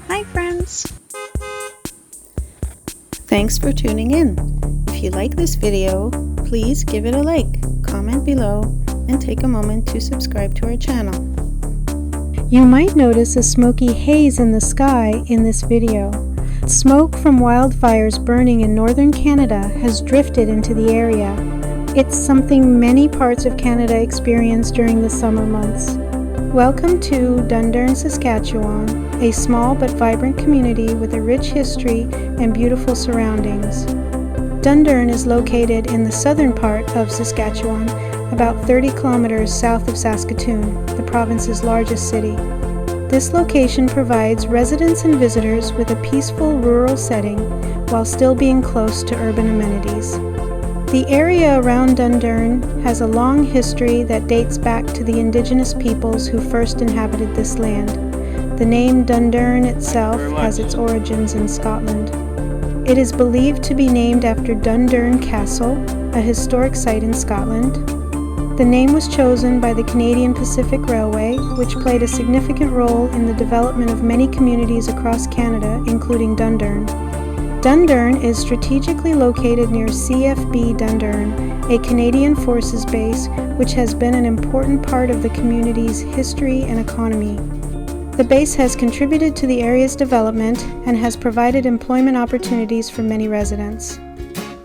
Hi friends! Thanks for tuning in. If you like this video, please give it a like, comment below, and take a moment to subscribe to our channel. You might notice a smoky haze in the sky in this video. Smoke from wildfires burning in northern Canada has drifted into the area. It's something many parts of Canada experience during the summer months. Welcome to Dundurn, Saskatchewan, a small but vibrant community with a rich history and beautiful surroundings. Dundurn is located in the southern part of Saskatchewan, about 30 kilometers south of Saskatoon, the province's largest city. This location provides residents and visitors with a peaceful rural setting while still being close to urban amenities. The area around Dundurn has a long history that dates back to the indigenous peoples who first inhabited this land. The name Dundurn itself has its origins in Scotland. It is believed to be named after Dundurn Castle, a historic site in Scotland. The name was chosen by the Canadian Pacific Railway, which played a significant role in the development of many communities across Canada, including Dundurn. Dundurn is strategically located near CFB Dundurn, a Canadian Forces base which has been an important part of the community's history and economy. The base has contributed to the area's development and has provided employment opportunities for many residents.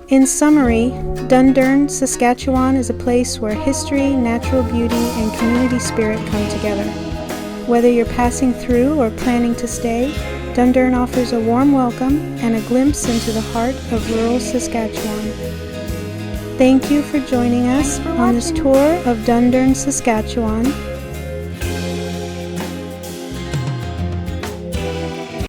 In summary, Dundurn, Saskatchewan is a place where history, natural beauty, and community spirit come together. Whether you're passing through or planning to stay, Dundurn offers a warm welcome and a glimpse into the heart of rural Saskatchewan. Thank you for joining us on this tour of Dundurn, Saskatchewan.